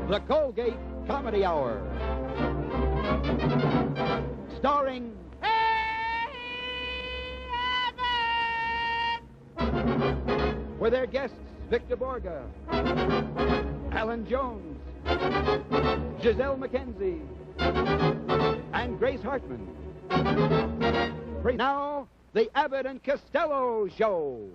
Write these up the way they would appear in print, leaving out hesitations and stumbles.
the Colgate Comedy Hour. Starring with their guests Victor Borge, Alan Jones, Giselle McKenzie, and Grace Hartman. Now, the Abbott and Costello Show.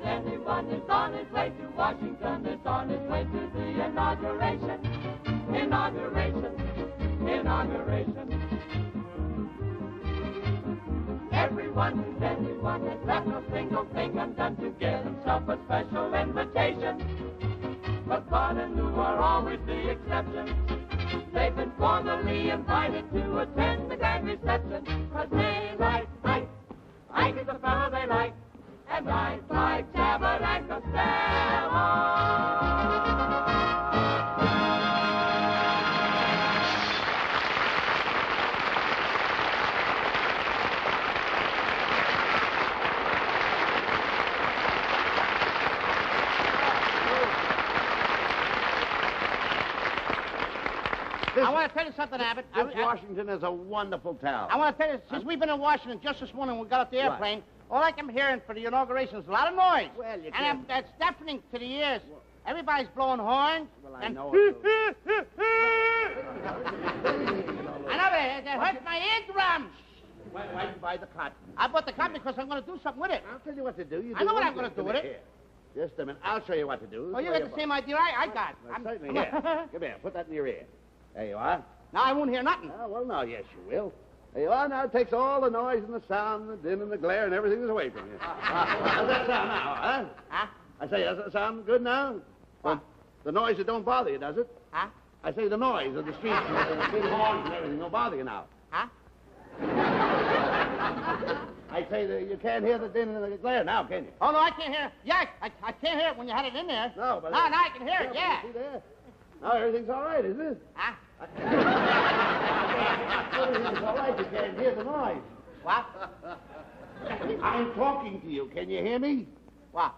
Anyone is on his way to Washington, is on his way to the inauguration. Everyone who's anyone has left no single thing undone to get himself a special invitation. But Bud and Lou are always the exception. They've been formally invited to attend the grand reception. 'Cause they like Ike. Ike is the fellow they like. And I like Abbott and Costello. I want to tell you something, Abbott. Washington is a wonderful town. I want to tell you, since we've been in Washington just this morning when we got off the airplane, Right. all I kept hearing for the inauguration is a lot of noise. Well, you and can't... that's deafening to the ears. Everybody's blowing horns. Well, I and know it. I know that hurts my eardrums. Why did you buy the cotton? I bought the cotton because I'm going to do something with it. I'll tell you what to do. I know what I'm going to do with it. Here. Just a minute. I'll show you what to do. Oh, you got the same idea I got. Well, certainly, here. Come here. Put that in your ear. There you are. Now I won't hear nothing. Oh, well, now, yes, you will. There you are. Now it takes all the noise and the sound and the din and the glare and everything is away from you. How's that sound now, huh? Huh? I say, does that sound good now? What? The noise, it don't bother you, does it? Huh? I say the noise of the streets and the big horns and everything don't bother you now. Huh? I say that you can't hear the din and the glare now, can you? Oh, no, I can't hear it. Yeah, I can't hear it when you had it in there. No, but... No, I can hear it, yeah. See there? Now everything's all right, isn't it? Huh? Everything's all right. You can't hear the noise. What? I'm talking to you. Can you hear me? What?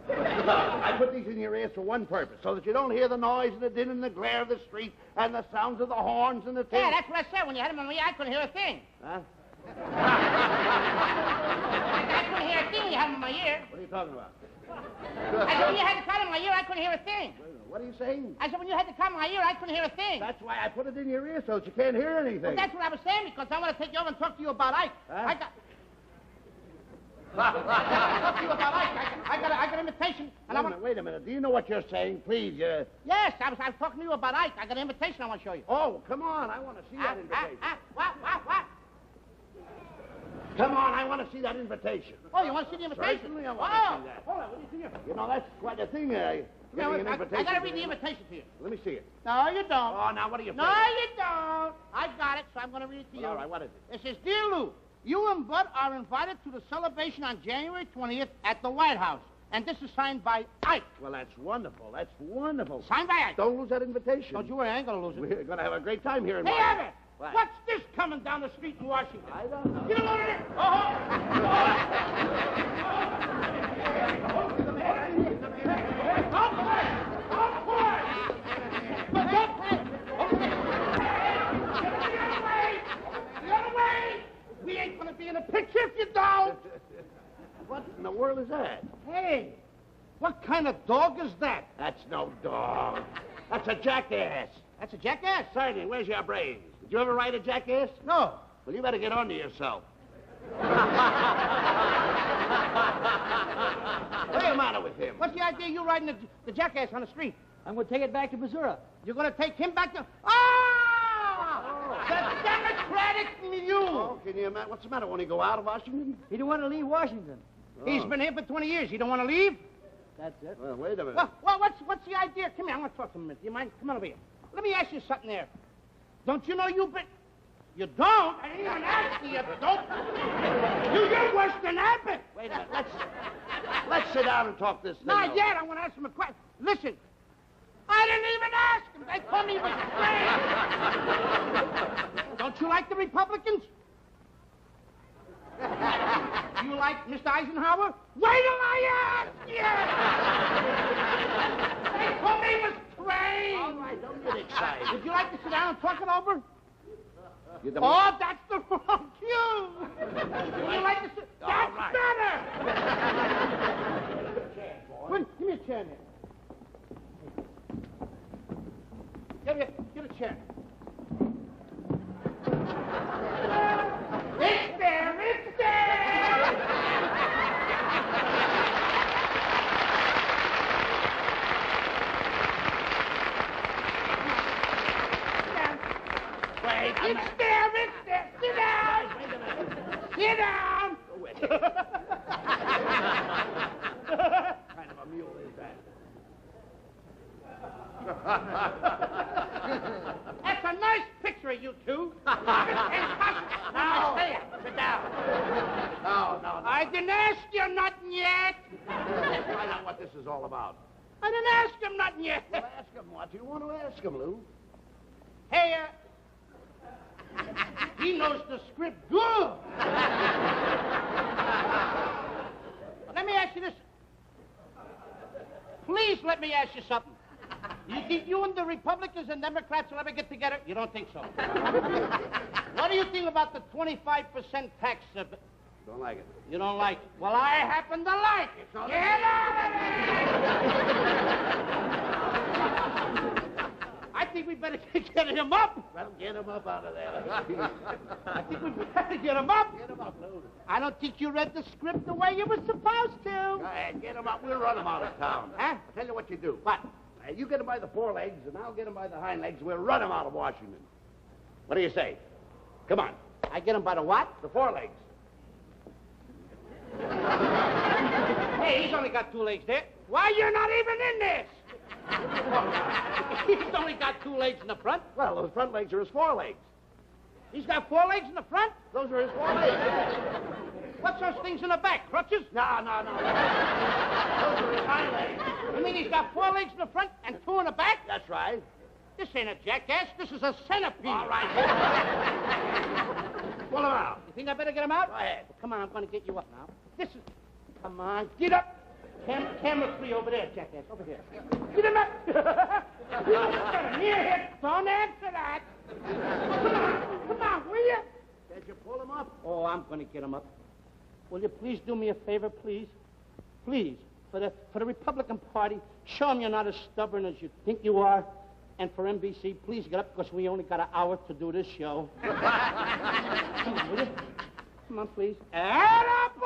I put these in your ears for one purpose, so that you don't hear the noise and the din and the glare of the street and the sounds of the horns and the... Yeah, that's what I said. When you had them in my ear, I couldn't hear a thing. Huh? I couldn't hear a thing when you had them in my ear. What are you talking about? I said, when you had the cotton in my ear, I couldn't hear a thing. What are you saying? I said, when you had the cotton in my ear, I couldn't hear a thing. That's why I put it in your ear, so that you can't hear anything. Well, that's what I was saying, because I want to take you over and talk to you about Ike. Huh? I got... talk to you about Ike. I got an invitation, and I want... Wait a minute. Do you know what you're saying? Please, Yes, I was talking to you about Ike. I got an invitation I want to show you. Oh, come on. I want to see that invitation. What? Come on, I want to see that invitation. Oh, you want to see the invitation? Certainly I want to see that. Hold on, what do you see? You know, that's quite a thing, I invitation. got to read the invitation to you. Let me see it. No, you don't. Oh, now what are you No, you don't. I got it, so I'm going to read it to you. Well, all right, what is it? It says, Dear Lou, you and Bud are invited to the celebration on January 20th at the White House. And this is signed by Ike. Well, that's wonderful. That's wonderful. Signed by Ike. Don't lose that invitation. Don't you worry, I ain't going to lose it. We're going to have a great time here in Hey, Washington. Abbott! What? What's this coming down the street in Washington? I don't know. Get him over there! We ain't going to be in a picture if you don't! What in the world is that? Hey, What kind of dog is that? That's no dog. That's a jackass. That's a jackass? Certainly. Where's your brains? Did you ever ride a jackass? No. Well, you better get on to yourself. What's the matter with him? What's the idea of you riding the jackass on the street? I'm going to take it back to Missouri. You're going to take him back to... Ah! The Democratic mule! Oh, can you imagine? What's the matter? Want to go out of Washington? He don't want to leave Washington. He's been here for 20 years. You don't want to leave? That's it. Well, wait a minute. Well, what's the idea? Come here, I want to talk to him a minute. Do you mind? Come on over here. Let me ask you something there. Don't you know you've been... You don't? I didn't even ask you. You don't? You're worse than Abbott. Wait a minute. Let's sit down and talk this thing Not over. yet. I want to ask him a question. Listen. I didn't even ask him. They told me he was strange. Don't you like the Republicans? You like Mr. Eisenhower? Wait till I ask you! They told me he was strange. All right, don't get excited. Would you like to sit down and talk it over? Oh, That's the wrong cue. Would you like to sit? That's right. better. Give me a chair, Nick. Get a chair. It's there! It's there! wait. It's there! It's there! Sit down! Wait a minute. Sit down! Oh, wait. What kind of a mule is that? That's a nice picture of you two. Now, Sit down. No. I didn't ask you nothing yet. Let's find out what this is all about. I didn't ask him nothing yet. Well, ask him what you want to ask him, Lou. Hey, he knows the script good. Let me ask you this. Please let me ask you something. You think you and the Republicans and Democrats will ever get together? You don't think so? What do you think about the 25% tax? Don't like it. You don't like it? Well, I happen to like it. So Get out of there! I think we better get him up. Well, get him up out of there. I think we better get him up. Get him up, Lou. I don't think you read the script the way you were supposed to. Go ahead, get him up. We'll run him out of town. Huh? I'll tell you what you do. What? You get him by the forelegs, and I'll get him by the hind legs. We'll run him out of Washington. What do you say? Come on. I get him by the what? The forelegs. Hey, he's only got 2 legs there. Why, you're not even in this? He's only got 2 legs in the front. Well, those front legs are his forelegs. He's got 4 legs in the front? Those are his forelegs. What's those things in the back? Crutches? No. Those are his hind legs. You mean he's got 4 legs in the front and 2 in the back? That's right. This ain't a jackass. This is a centipede. All right. Pull him out. You think I better get him out? Go ahead. Come on, I'm going to get you up now. This is... Come on, get up. Camera 3 over there, jackass. Over here. Get him up. Near him. Don't answer that. Come on, will you? Did you pull him up? Oh, I'm going to get him up. Will you please do me a favor, please? Please, for the Republican Party, show them you're not as stubborn as you think you are. And for NBC, please get up, because we only got an hour to do this show. Come on, will you? Come on, please. Atta boy!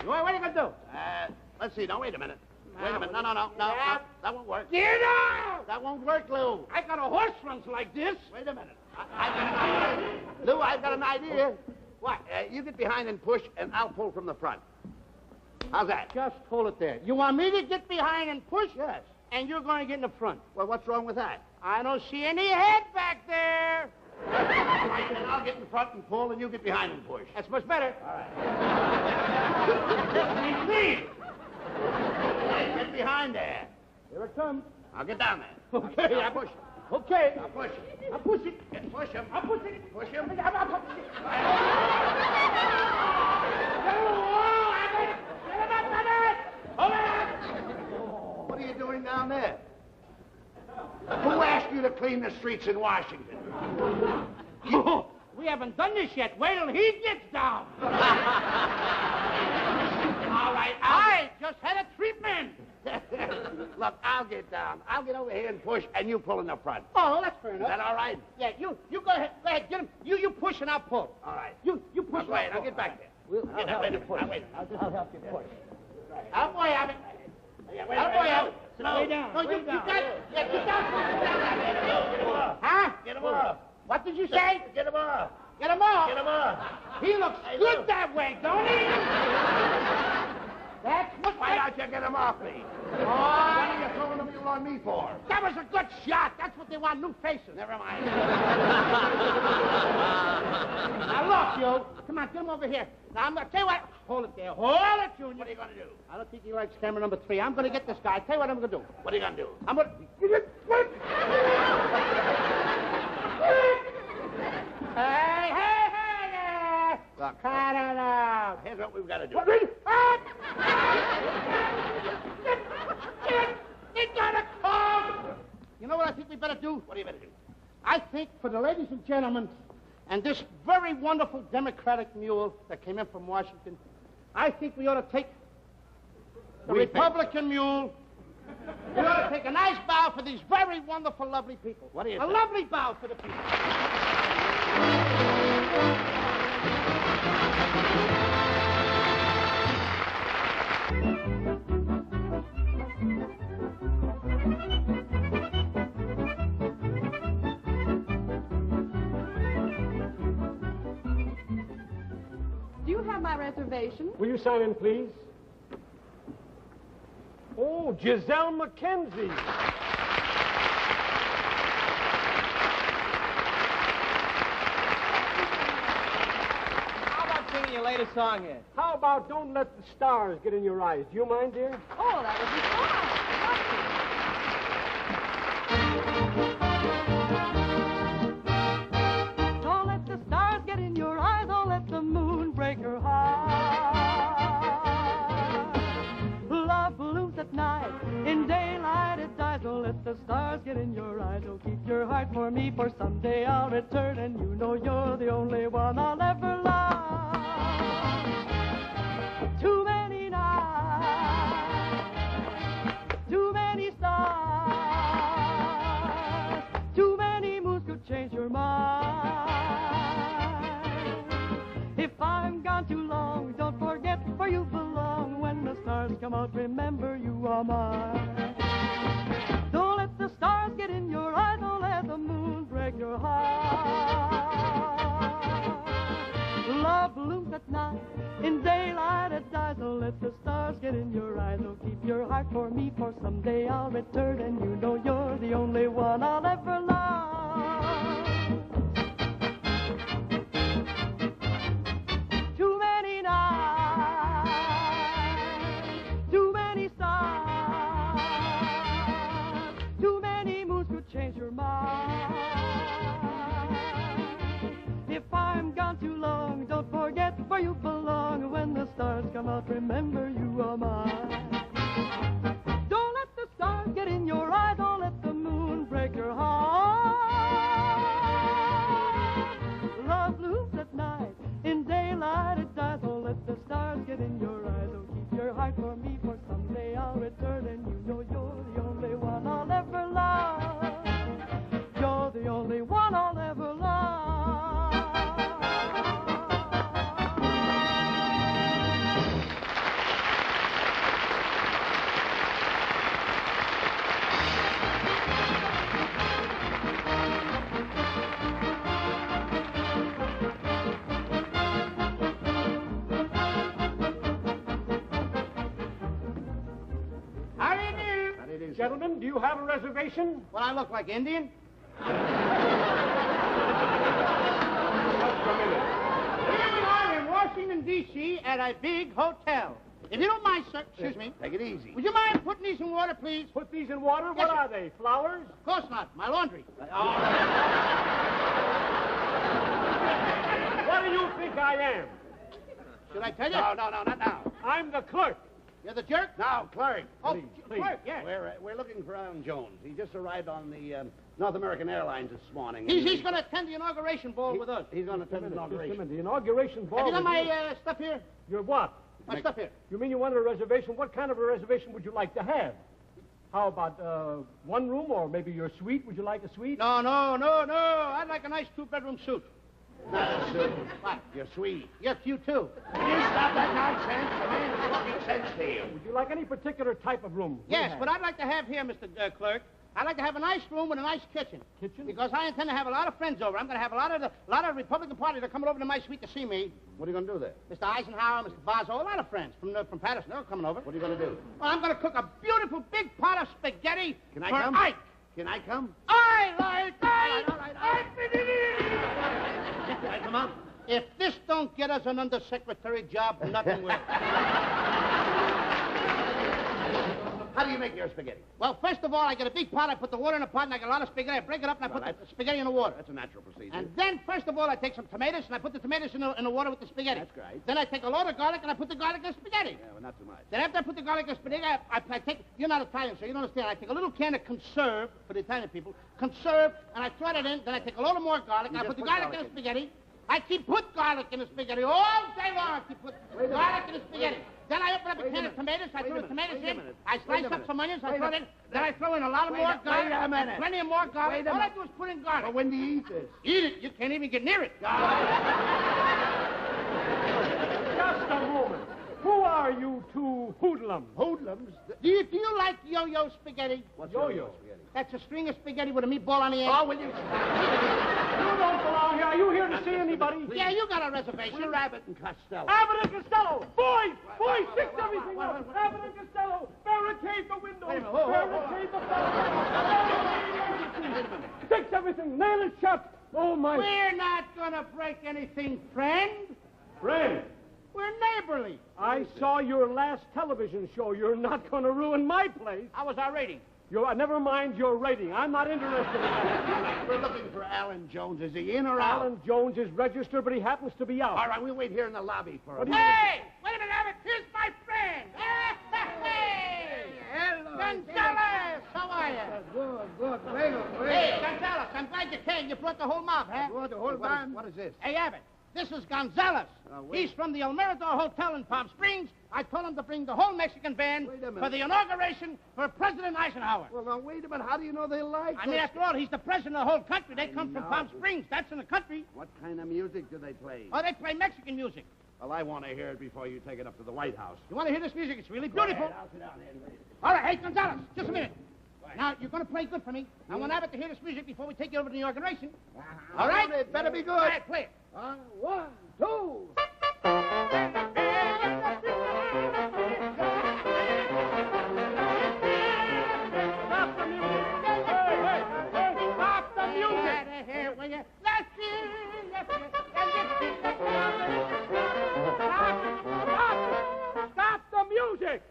What are you going to do? Let's see. Now, wait a minute. Wait a minute. No. That won't work. Get out! That won't work, Lou. I got a horse runs like this. Wait a minute. Lou, I've got an idea. What? You get behind and push, and I'll pull from the front. How's that? Just hold it there. You want me to get behind and push? Yes. And you're going to get in the front. Well, what's wrong with that? I don't see any head back there. All right, then I'll get in front and pull, and you get behind and push. That's much better. All right. Please. Get behind there. Here it comes. I'll get down there. Okay, I'll push. Okay. I'll push. I'll push it. Push him. I'll push it. Push him. I'll push it. What are you doing down there? Who asked you to clean the streets in Washington. We haven't done this yet. Wait till he gets down. All right, I just had a treatment. Look, I'll get down. I'll get over here and push, and you pull in the front. Oh, that's fair Is enough. that all right? Yeah, you go ahead. Go ahead, get him. You push and I'll pull. All right. You push. Wait, I'll get back there. I'll help you push. Wait. I'll help you push. I'll boy, have it. Yeah, I'll boy, have it. Lay down. No, you got it. Yeah, you got it. Huh? Get him off. What did you say? Get him off. Get him off. Get him off. He looks good that way, don't he? That's what. Why don't you get him off me? Oh, What are you throwing the mule on me for? that was a good shot. That's what they want, new faces. Never mind. Now look, you. Come on, get him over here. Now I'm gonna tell you what. Hold it there. Hold it, Junior. What are you going to do? I don't think he likes camera number 3. I'm gonna get this guy. Tell you what I'm gonna do. What are you going to do? I'm gonna. Hey, hey, hey there! Look, Cut it out. here's what we've got to do. They gotta come! You know what I think we better do? What do you better do? I think for the ladies and gentlemen and this very wonderful Democratic mule that came in from Washington, I think we ought to take the Republican mule. We ought to take a nice bow for these very wonderful, lovely people. What do you A think? lovely bow for the people. Do you have my reservation? Will you sign in, please? Oh, Giselle McKenzie. How about singing your latest song here? How about Don't Let the Stars Get in Your Eyes? Do you mind, dear? Oh, that would be fun. Don't let the stars get in your eyes. Don't let the moon break your heart. Love blooms at night. In daylight it dies. Don't let the stars get in your eyes. Oh, keep your heart for me, for someday I'll return, and you know you're the only one I'll ever love. Too many nights, too many stars, too many moons could change your mind. If I'm gone too long, don't forget where you belong. When the stars come out, remember you are mine. Don't let the stars get in your eyes. Don't let the moon break your heart. Love blooms at night. In daylight it dies. Don't let the stars get in your eyes. Oh, keep your heart for me, for someday I'll return, and you know you're the only one I'll ever love. Too many nights, too many stars, too many moons could change your mind. If I'm gone too long, don't forget where you belong. When the stars come out, remember you are mine. Don't let the stars get in your eye. Don't let the moon break your heart. Love blooms at night. In daylight it dies. Don't let the stars get in your eyes. Oh, keep your heart for me, for someday I'll return, and you know you're the only one I'll ever love. You're the only one I'll ever love. How do you do? How do you do, sir? Gentlemen, do you have a reservation? What, I look like Indian? Just a minute. Here we are in Washington, D.C. at a big hotel. If you don't mind, sir, excuse me, Take it easy. would you mind putting these in water, please? Put these in water? Yes, What sir. are they? Flowers? Of course not. My laundry. What do you think I am? Should I tell you? No, not now. I'm the clerk. You're the jerk? Now, clerk. Oh, Please. clerk, yes. We're looking for Alan Jones. He just arrived on the North American Airlines this morning. He's going to attend the inauguration ball with us. He's going to attend the inauguration. The inauguration ball. Have you got with my stuff here? Your what? My stuff here. You mean you wanted a reservation? What kind of a reservation would you like to have? How about one room or maybe your suite? Would you like a suite? No. I'd like a nice two-bedroom suite. Not a suit. What? You're sweet. Yes, you too. Can you stop that nonsense? The man's talking sense to you. Would you like any particular type of room? Yes, what I'd like to have here, Mr. Clerk, I'd like to have a nice room with a nice kitchen. Kitchen? Because I intend to have a lot of friends over. I'm going to have a lot of Republican Party that are coming over to my suite to see me. What are you going to do there? Mr. Eisenhower, Mr. Bozo, a lot of friends from Patterson. They're coming over. What are you going to do? Well, I'm going to cook a beautiful big pot of spaghetti Can I for come? Ike. Can I come? I like Ike. All right. Come on. If this don't get us an undersecretary job, nothing will. How do you make your spaghetti? Well, first of all, I get a big pot, I put the water in a pot, and I get a lot of spaghetti. I break it up, and I put the spaghetti in the water. That's a natural procedure. And then, first of all, I take some tomatoes, and I put the tomatoes in the water with the spaghetti. That's great. Then I take a load of garlic, and I put the garlic in the spaghetti. Yeah, well, not too much. Then after I put the garlic in the spaghetti, I take... You're not Italian, so you don't understand. I take a little can of conserve, for the Italian people, conserve, and I throw it in. Then I take a load of more garlic, and I put the garlic in the spaghetti. I keep put garlic in the spaghetti all day long. I keep put garlic in the spaghetti. Then I open up a can of tomatoes. I throw the tomatoes in. I slice up some onions. I throw it in. Then I throw in a lot of more garlic. Wait a minute. Plenty of more garlic. Wait a All I minute. do is put in garlic. But when do you eat this? Eat it. You can't even get near it. Just a moment. Who are you two hoodlums? Hoodlums? Do you like yo-yo spaghetti? What's Yo-yo? spaghetti? That's a string of spaghetti with a meatball on the end. Oh, will you... You don't belong here. Are you here to see anybody? Yeah, you got a reservation. We're Abbott and Costello. Abbott and Costello! Boys! Fix everything up! Abbott and Costello! Barricade the windows! Wait a minute. Whoa. Barricade the windows! Fix everything! Nail it shut! Oh, my... We're not gonna break anything, friend. Friend, We're neighborly. I saw your last television show. You're not going to ruin my place. How was our rating? Never mind your rating. I'm not interested in that. We're looking for Alan Jones. Is he in or out? Alan Jones is registered, but he happens to be out. All right, we'll wait here in the lobby for him. Hey! Wait a minute, Abbott. Here's my friend. Hey! Hello. Gonzalez! How are you? Good. Hey, Gonzalez, I'm glad you came. You brought the whole mob, huh? What is this? Hey, Abbott, this is Gonzalez. wait. He's from the El Mirador Hotel in Palm Springs. I told him to bring the whole Mexican band Wait a minute. for the inauguration for President Eisenhower. Well, now, wait a minute. How do you know they like I mean, after all, he's the president of the whole country. They come from know. Palm Springs. That's in the country. What kind of music do they play? Oh, they play Mexican music. Well, I want to hear it before you take it up to the White House. You want to hear this music? It's really beautiful. I'll sit down here and wait. All right, hey, Gonzalez, just a minute. Now, you're going to play good for me. I want Abbott to hear this music before we take you over to the inauguration. All right? It better be good. All right, play it. 1, 2. Stop the music! Hey! Stop the music! Here, will you? Let's see. Stop the music!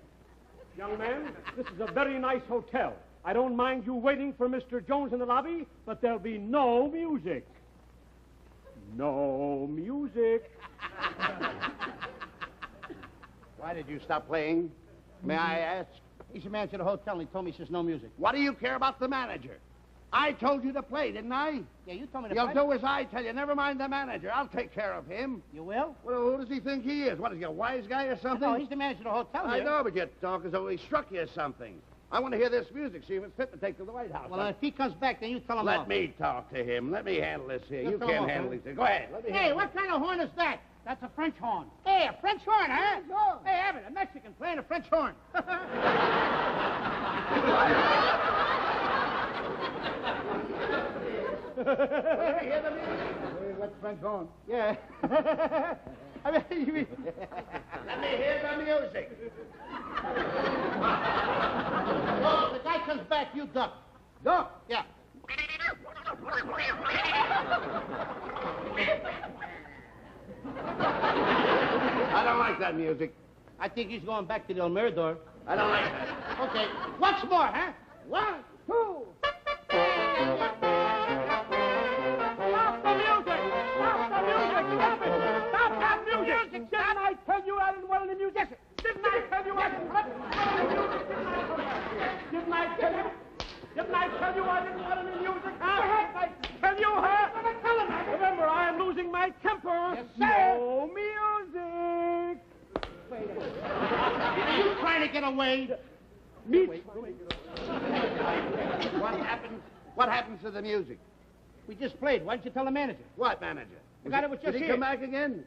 Young man, this is a very nice hotel. I don't mind you waiting for Mr. Jones in the lobby, but there'll be no music. No music. Why did you stop playing? May I ask? He's the manager of the hotel, and he told me he says no music. What do you care about the manager? I told you to play, didn't I? Yeah, you told me to You'll play. do as I tell you. Never mind the manager. I'll take care of him. You will? Well, who does he think he is? What, is he a wise guy or something? No, he's the manager of the hotel I here. know, but you talk as though he struck you or something. I want to hear this music, see if it's fit to take to the White House. Well, if he comes back, then you tell him Let off. me talk to him. Let me handle this here. You You tell can't him off, handle huh? these things. Go ahead. Let me Hey, handle what kind of horn is that? That's a French horn. Hey, a French horn, huh? Hey, Abbott, a Mexican playing a French horn. Let me hear the music. What's French horn? Yeah. I mean, you mean... Let me hear the music. Well, if the guy comes back, you duck. Duck. Yeah. I don't like that music. I think he's going back to the El Mirador. I don't like that. Okay, once more, huh? 1, 2. Stop the music! Stop the music! Stop it! Stop that music! Didn't I tell you I didn't want any music? Didn't I tell you I didn't want to get away. What happens to the music? We just played. Why don't you tell the manager? What manager? The guy that was just Did he here. come back again?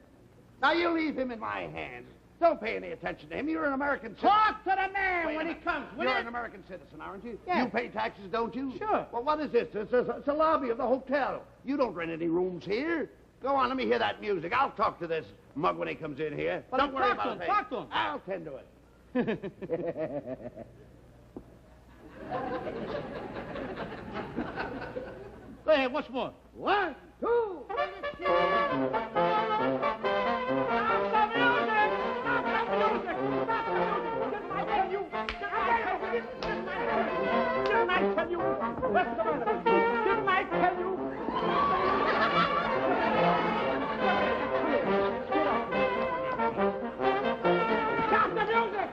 Now, you leave him in my hands. Don't pay any attention to him. You're an American citizen. Talk to the man Wait when a he minute. comes. will You're you? an American citizen, aren't you? Yeah. You pay taxes, don't you? Sure. Well, what is this? It's a lobby of the hotel. You don't rent any rooms here. Go on, let me hear that music. I'll talk to this mug when he comes in here. Well, don't worry talk to about him, it. talk to him. I'll tend to it. Go ahead, what's more? 1, 2. Didn't I tell you? What's the matter with you? Didn't I tell you? Stop the music!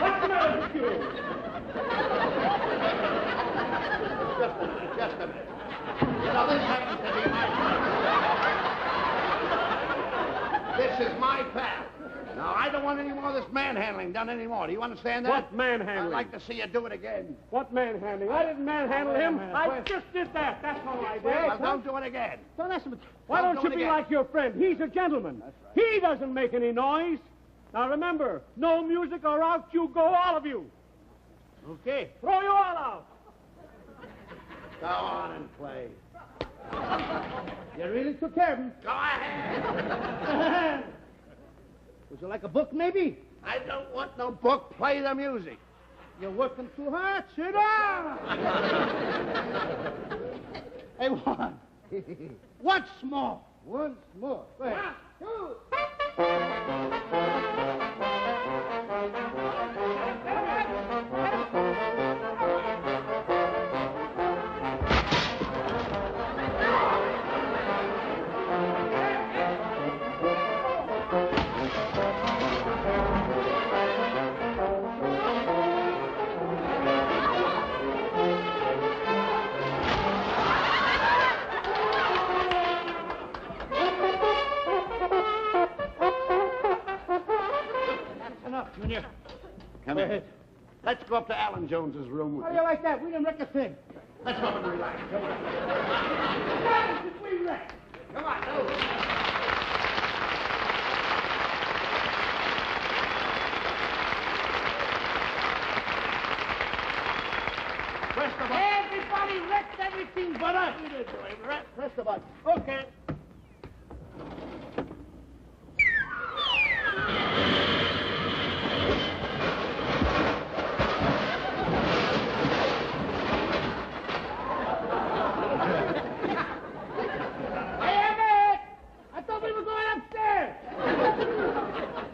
What's the matter with you? Just a minute. Now, this happens to be my pal. This is my pal. Now, I don't want any more of this manhandling done anymore. Do you understand that? What manhandling? I'd like to see you do it again. What manhandling? I didn't manhandle him. I just did that. That's all I did. Well, don't do it again. Don't ask him. Why Don't don't do you it be again. like your friend? He's a gentleman. He doesn't make any noise. Now remember, no music or out you go, all of you. Okay. Throw you all out. Go on and play. You really took care of him. Go ahead. Would you like a book, maybe? I don't want no book. Play the music. You're working too hard. Sit down. Hey, one. Once more. Once more. Go ahead. 1, 2. That's enough, Junior. Come Go here. ahead. Let's go up to Alan Jones's room. How do you like that? We didn't wreck a thing. Let's go and relax. We wrecked. Come on, no. Press the button. Everybody wrecked everything but us. You did, Joey. Press the button. Okay. Hey, Emmett! I thought we were going upstairs.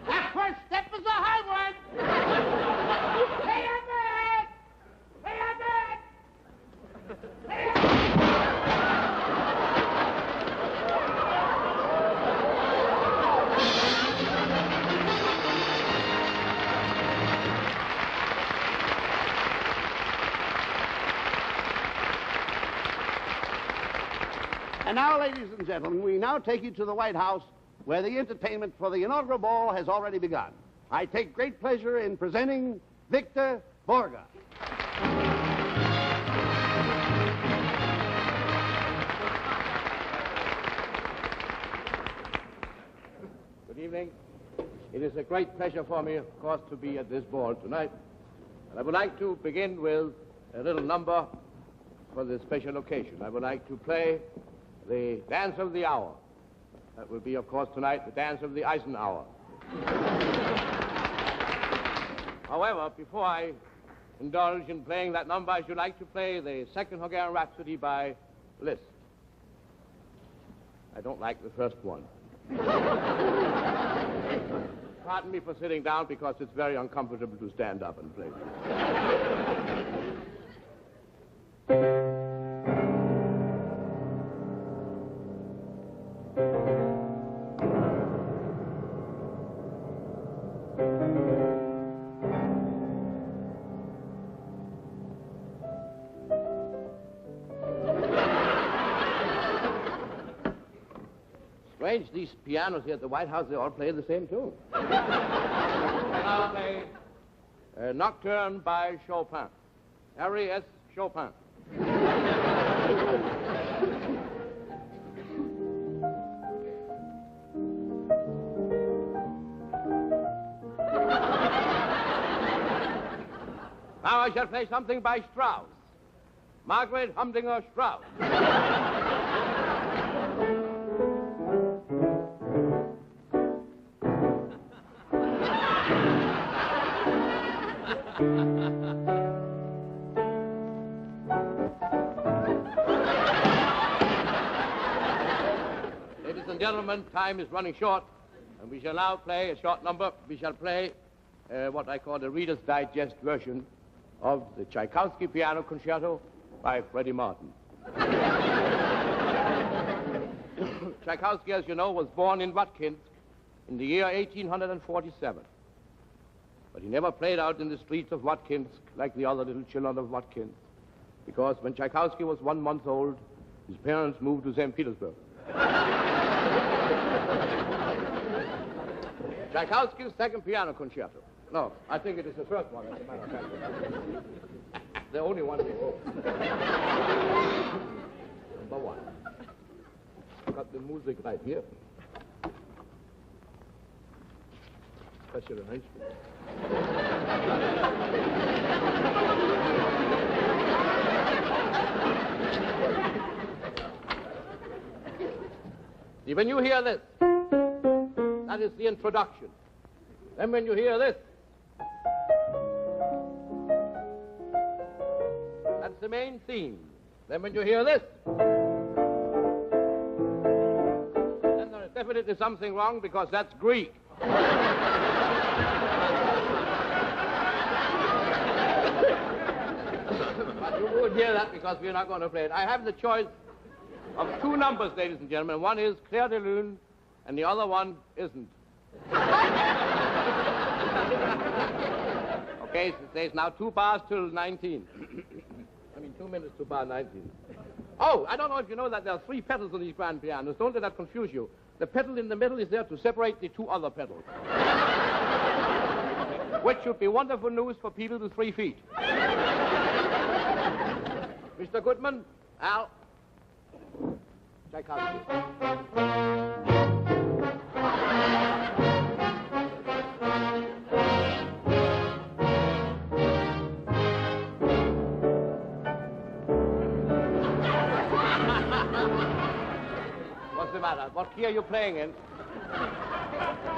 That first step is a high one. Hey, Emmett! Hey, Emmett! Hey, Emmett! And now, ladies and gentlemen, we now take you to the White House, where the entertainment for the inaugural ball has already begun. I take great pleasure in presenting Victor Borge. Good evening. It is a great pleasure for me, of course, to be at this ball tonight. And I would like to begin with a little number for this special occasion. I would like to play the Dance of the Hour. That will be, of course, tonight, the Dance of the Eisenhower. However, before I indulge in playing that number, I should like to play the second Hungarian Rhapsody by Liszt. I don't like the first one. Pardon me for sitting down because it's very uncomfortable to stand up and play. strange. These pianos here at the White House, they all play the same tune. And I'll play Nocturne by Chopin. Harry S. Chopin. Now I shall play something by Strauss. Margaret Humdinger Strauss. Ladies and gentlemen, time is running short, and we shall now play a short number. We shall play what I call the Reader's Digest version of the Tchaikovsky Piano Concerto by Freddie Martin. Tchaikovsky, as you know, was born in Watkinsk in the year 1847. But he never played out in the streets of Watkinsk like the other little children of Watkinsk, because when Tchaikovsky was 1 month old, his parents moved to St. Petersburg. Tchaikovsky's second piano concerto. No, I think it is the first one, as a matter of fact. The only one we hope. Number 1. Got the music right here. Special arrangement. See, when you hear this, that is the introduction. Then when you hear this, that's the main theme. Then when you hear this, then there is definitely something wrong, because that's Greek. But you won't hear that because we're not going to play it. I have the choice of 2 numbers, ladies and gentlemen. One is Clair de Lune, and the other one isn't. Okay, so it says now 2 bars till 19. I mean, 2 minutes to bar 19. Oh, I don't know if you know that there are 3 pedals on these grand pianos. Don't let that confuse you. The pedal in the middle is there to separate the 2 other pedals. Which should be wonderful news for people to 3 feet. Mr. Goodman, Al, Tchaikovsky. What's the matter? What key are you playing in?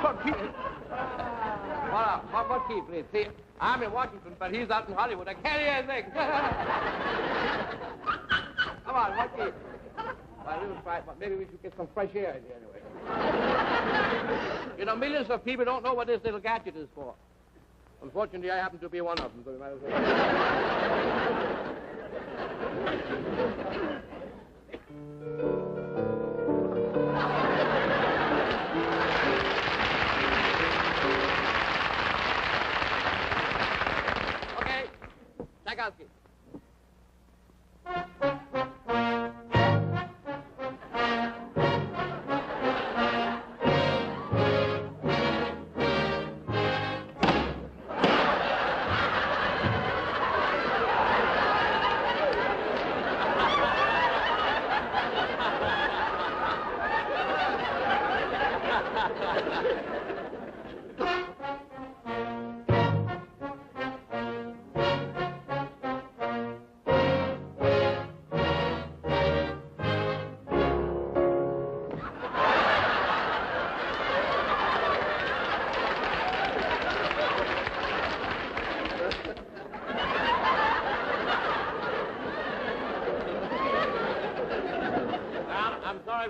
What key? What key, please? See, I'm in Washington, but he's out in Hollywood. I can't hear anything. Come on, what key? Well, we will try, but maybe we should get some fresh air in here anyway. You know, millions of people don't know what this little gadget is for. Unfortunately, I happen to be one of them, so we might as well. Okay, Tchaikovsky.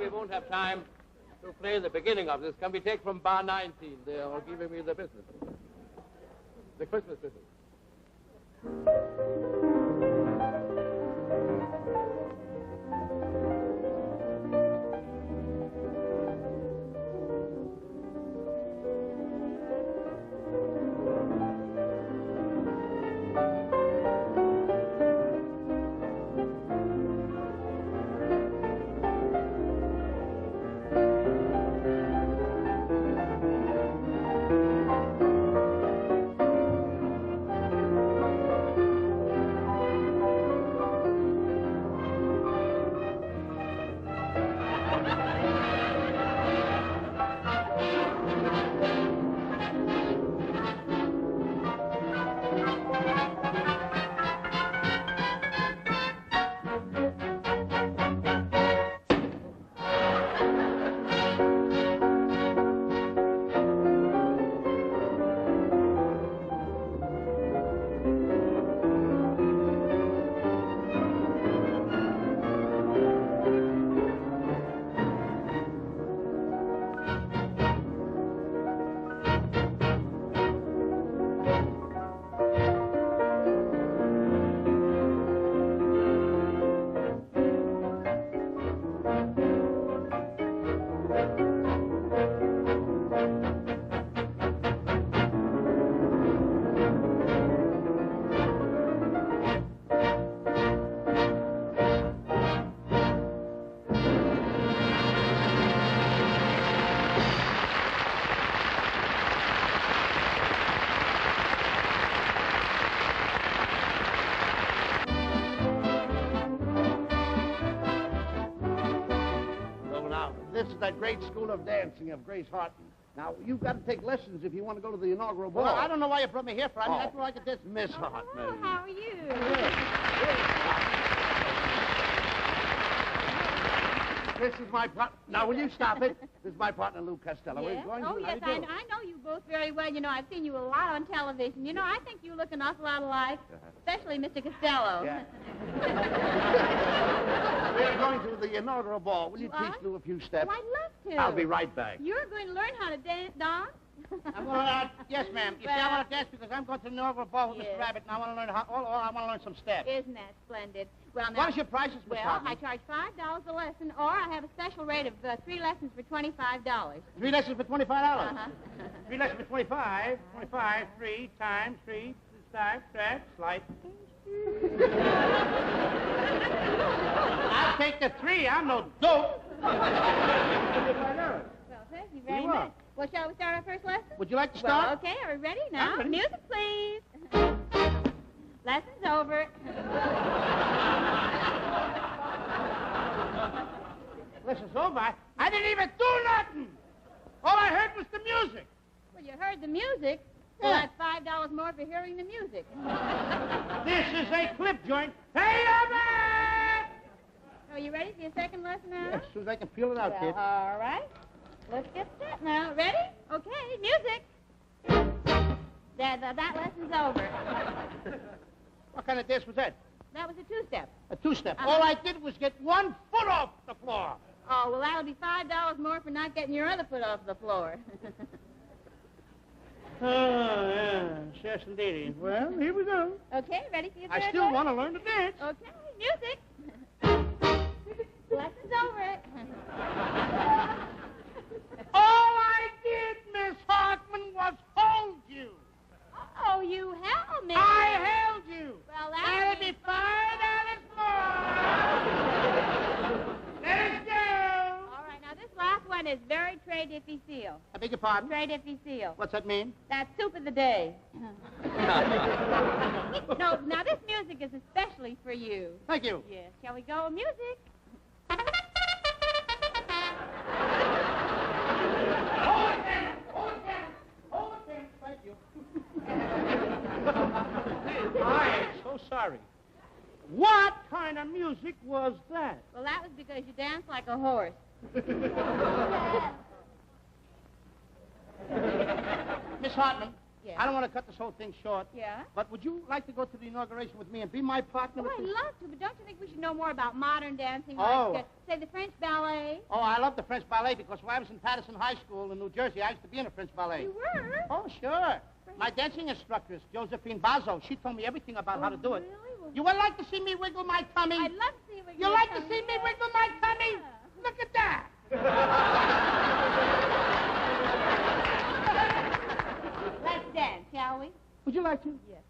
We won't have time to play the beginning of this. Can we take from bar 19? They are giving me the business. The Christmas business. that great school of dancing of Grace Harton. Now, you've got to take lessons if you want to go to the inaugural ball. Well, I don't know why you brought me here for. I mean, Oh. that's like this. Miss Hello, Hartman. how are you? This is my partner. Now, will you stop it? This is my partner, Lou Costello. Yes? We're going Oh, to... yes, I know you both very well. You know, I've seen you a lot on television. You know, I think you look an awful lot alike, especially Mr. Costello. Yeah. We're going to the inaugural ball. Will you You teach are? Lou a few steps? Oh, I'd love to. I'll be right back. You're going to learn how to dance, Don? I'm going to, yes, ma'am. You see, I want to dance because I'm going to the inaugural ball with Yes. Mr. Rabbit, and I want to learn I want to learn some steps. Isn't that splendid? Well, now, What is your prices, Miss Well, Hartman? I charge $5 a lesson, or I have a special rate of 3 lessons for $25. 3 lessons for $25. Uh-huh. 3 lessons for 25. 25, 3 times 3, 5, stretch, slide. I'll take the 3. I'm no dope. Well, thank you very You much. are. Well, shall we start our first lesson? Would you like to Well, start? okay, are we ready now? I'm ready. Music, please. Lesson's over. Lesson's over. I didn't even do nothing. All I heard was the music. Well, you heard the music. Well, Yeah. that's $5 more for hearing the music. This is a clip joint. Hey, Abbott! Are you ready for your second lesson now? As soon as I can feel it out, Well, kid. all right. Let's get set now. Ready? Okay, music. That lesson's over. What kind of dance was that? That was a 2-step. A 2-step. Uh-huh. All I did was get 1 foot off the floor. Oh, well, that'll be $5 more for not getting your other foot off the floor. Oh, yeah. Yes, indeed. Well, here we go. Okay, ready for your third I still lesson? want to learn to dance. Okay, music. Lesson's over. All I did, Miss Hartman, was hold you. Oh, you held me. I held you. Well, That'll be $5 more. Let us go. All right, now this last one is very très difficile. I beg your pardon? Très difficile. What's that mean? That's soup of the day. No, now this music is especially for you. Thank you. Yes. Shall we go? Music. Thank you. I am so sorry. What kind of music was that? Well, that was because you danced like a horse. Miss Hartman, Yes. I don't want to cut this whole thing short, Yeah? but would you like to go to the inauguration with me and be my partner? Oh, with I'd the- love to, but don't you think we should know more about modern dancing? Oh. Like, say, the French ballet? Oh, I love the French ballet because when I was in Patterson High School in New Jersey, I used to be in a French ballet. You were? Oh, sure. My dancing instructress, Josephine Bazo, she told me everything about how to do it. Really? Well, You would like to see me wiggle my tummy? I'd love to see what You like to see me wiggle my tummy? Look at that. Let's dance, shall we? Would you like to? Yes.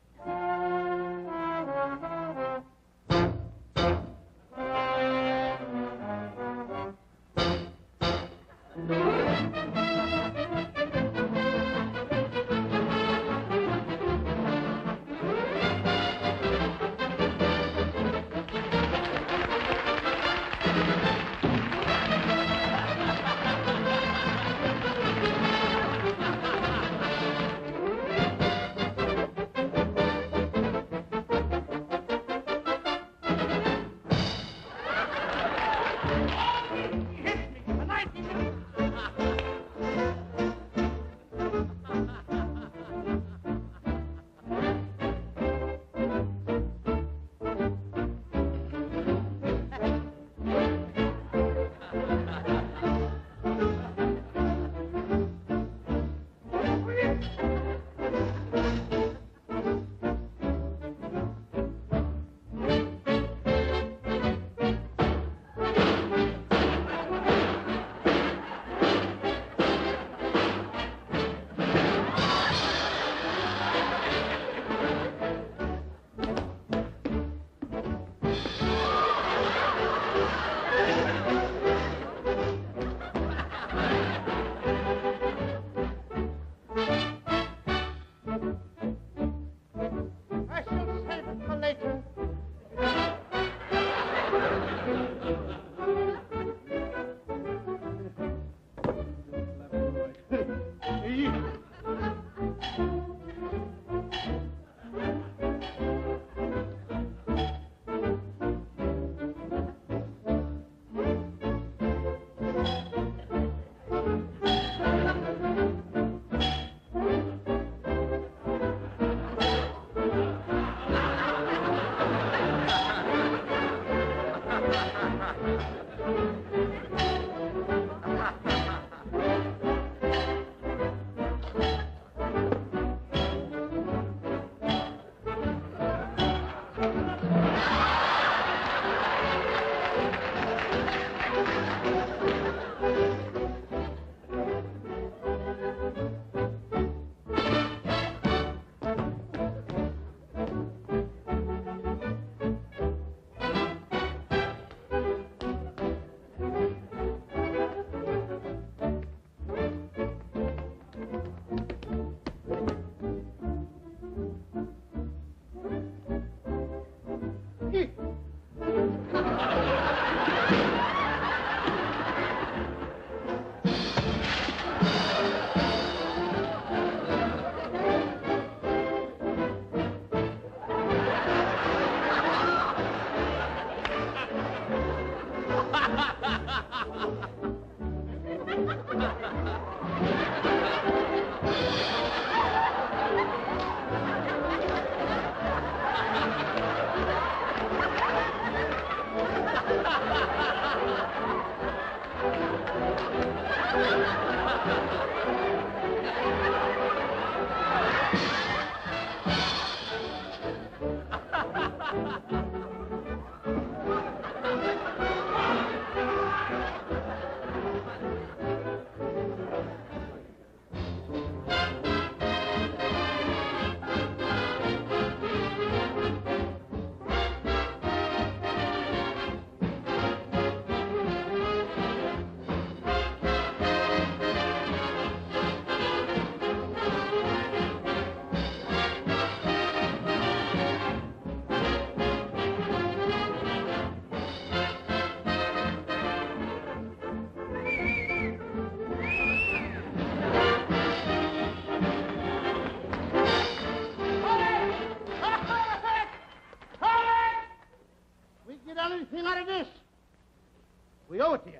show it to you.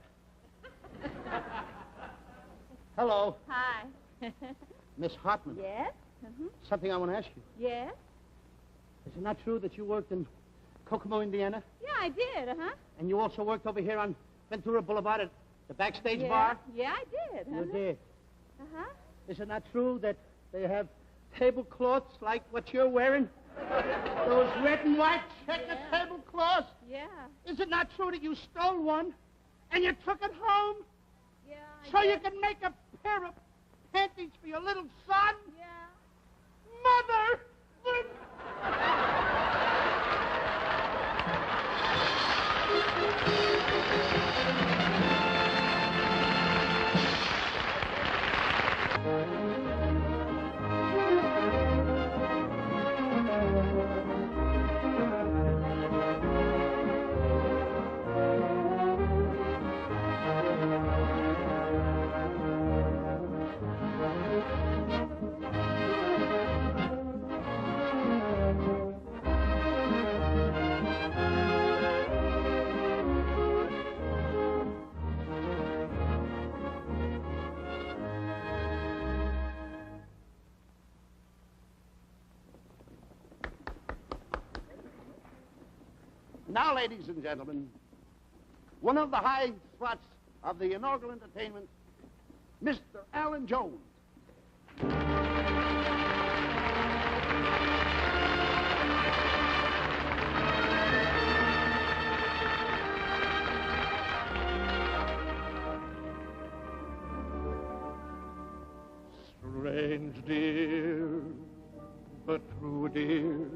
Hello, Hi. Miss Hartman. Yes? Mm-hmm. Something I want to ask you. Yes? Is it not true that you worked in Kokomo, Indiana? Yeah, I did, uh-huh. And you also worked over here on Ventura Boulevard at the Backstage Yeah. Bar? Yeah, I did. You did. Uh-huh. Is it not true that they have tablecloths like what you're wearing? Those red and white checkered tablecloths? Yeah. Is it not true that you stole one and you took it home Yeah, so you could make a pair of panties for your little son? Yeah. Mother! Now, ladies and gentlemen, one of the high spots of the inaugural entertainment, Mr. Alan Jones. Strange, dear, but true, dear.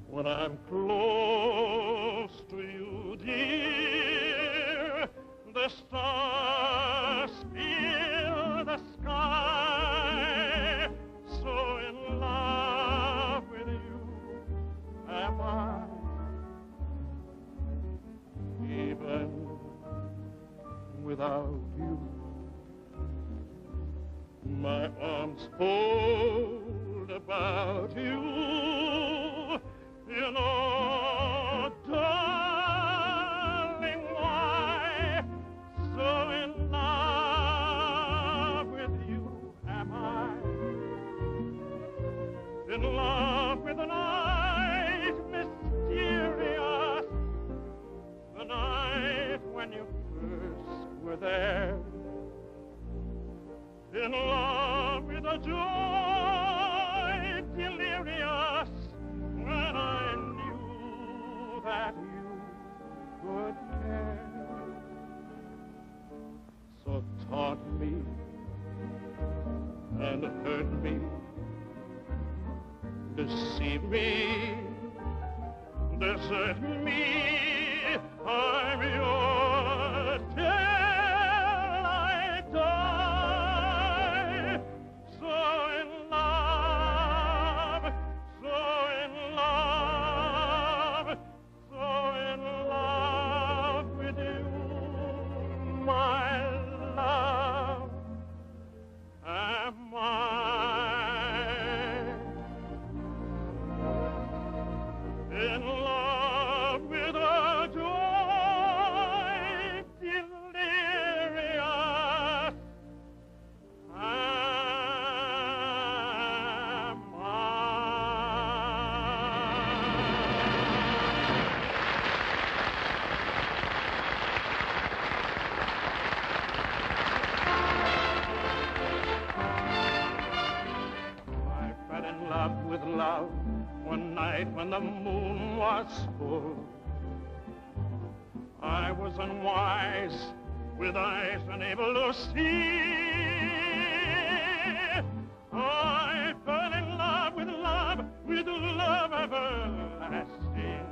When I'm close to you, dear, the stars fill the sky. So in love with you am I. Even without you, my arms fold about you. You know, darling, why so in love with you am I? In love with the night, mysterious, the night when you first were there. In love with the joy delirious, when I knew that you would care. So taunt me and hurt me, deceive me, desert me, I'm yours till I die. So in love, so in love, so in love with you, my love, am I. In love with a joy delirious, am I. I fell in love with love one night when the moon was full. I was unwise, with eyes unable to see. I fell in love with love everlasting.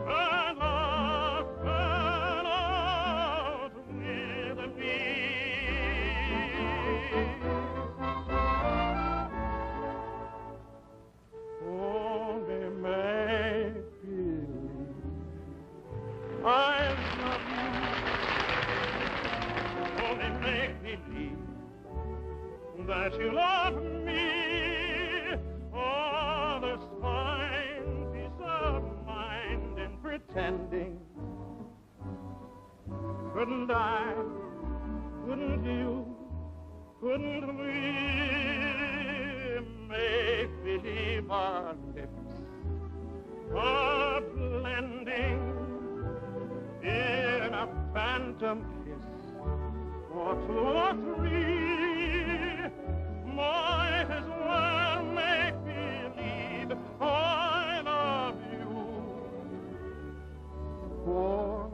And love fell out with me. Only make believe I love you. Only make believe that you love me. Oh, there's fine peace of mind in pretending couldn't I, couldn't you, couldn't we make believe our lips are blending in a phantom kiss for two or three? Might as well make believe I love you. For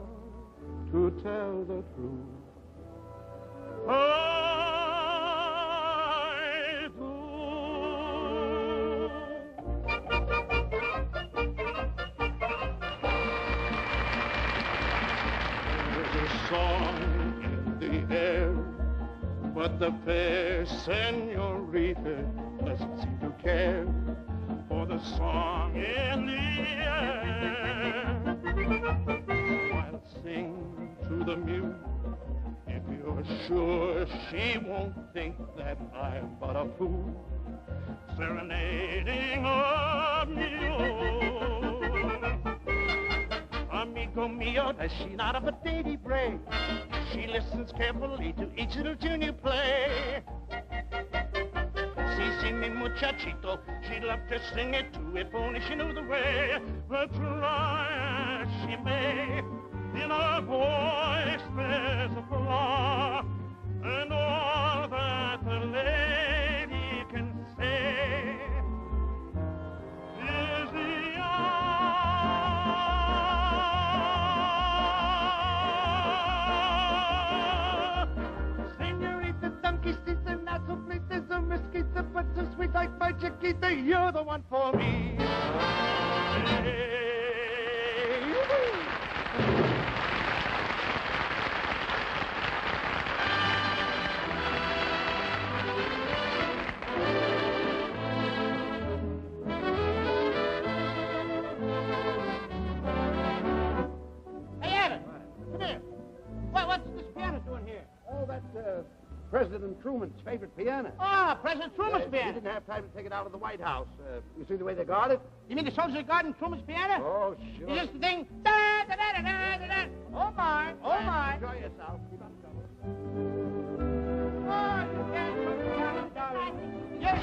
to tell the truth, I do. There's a song in the air, but the fair senorita doesn't seem to care for the song in the air. I'll sing to the muse if you're sure she won't think that I'm but a fool serenading a mule. Amigo mio, does she not have a dainty brain? She listens carefully to each little tune you play. Si mi muchachito, she'd love to sing it too if only she knew the way. But try as she may, in her voice there's a flaw, and all that the lady can say is the Senorita Donkeycita, not so fleet as a mesquita, but so sweet like my Chiquita, you're the one for me. President Truman's favorite piano. Ah, President Truman's He piano. didn't have time to take it out of the White House. You see the way they guard it? You mean the soldiers guarding Truman's piano? Oh, sure. Is this the thing? Da, da, da, da, da, da, da. Oh, my. Oh, my. Enjoy yourself. Keep on coming. Oh, you can't put me down, darling. Yes.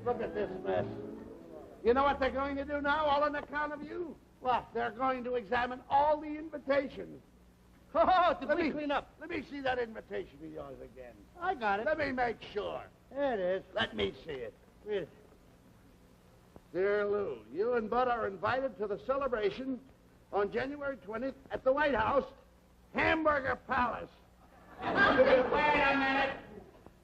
Look at this mess. You know what they're going to do now, all on account of you? What? They're going to examine all the invitations. Oh, did we clean up? Let me see that invitation of yours again. I got it. Let me make sure. There it is. Let me see it. Read it. Dear Lou, you and Bud are invited to the celebration on January 20th at the White House, Hamburger Palace. Wait a minute.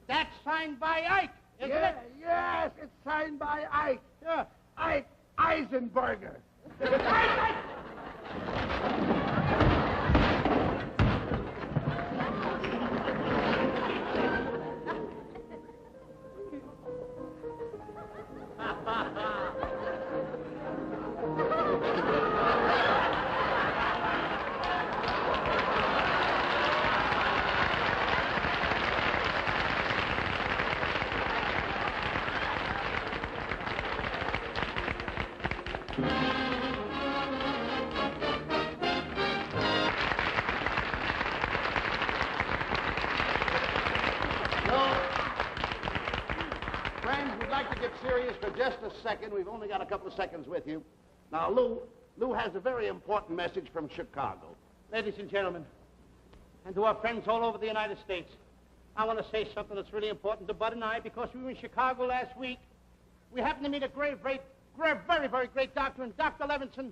That's signed by Ike, isn't it? Yes, it's signed by Ike. Yeah. Ike Eisenberger. Ike! to get serious for just a second. We've only got a couple of seconds with you. Now, Lou has a very important message from Chicago. Ladies and gentlemen, and to our friends all over the United States, I want to say something that's really important to Bud and I, because we were in Chicago last week. We happened to meet a very, very great doctor, Dr. Levinson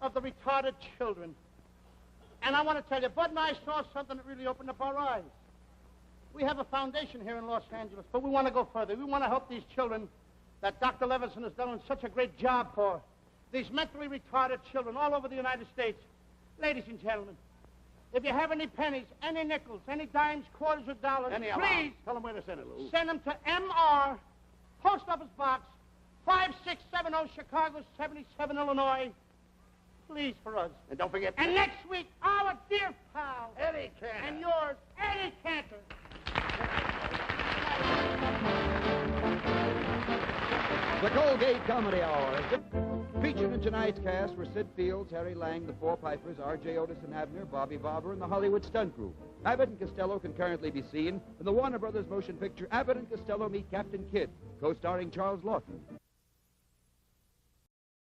of the retarded children. And I want to tell you, Bud and I saw something that really opened up our eyes. We have a foundation here in Los Angeles, but we want to go further. We want to help these children that Dr. Levinson has done such a great job for. These mentally retarded children all over the United States. Ladies and gentlemen, if you have any pennies, any nickels, any dimes, quarters, or dollars, please tell them where to send it, Lou. Send them to M.R., Post Office Box 5670, Chicago 77, Illinois. Please, for us. And don't forget... And next week, our dear pal... Eddie Cantor. And yours, Eddie Cantor. The Colgate Comedy Hour. Featured in tonight's cast were Sid Fields, Harry Lang, the Four Pipers, R.J. Otis and Abner, Bobby Bobber, and the Hollywood Stunt Group. Abbott and Costello can currently be seen in the Warner Brothers motion picture Abbott and Costello Meet Captain Kidd, co-starring Charles Lawton.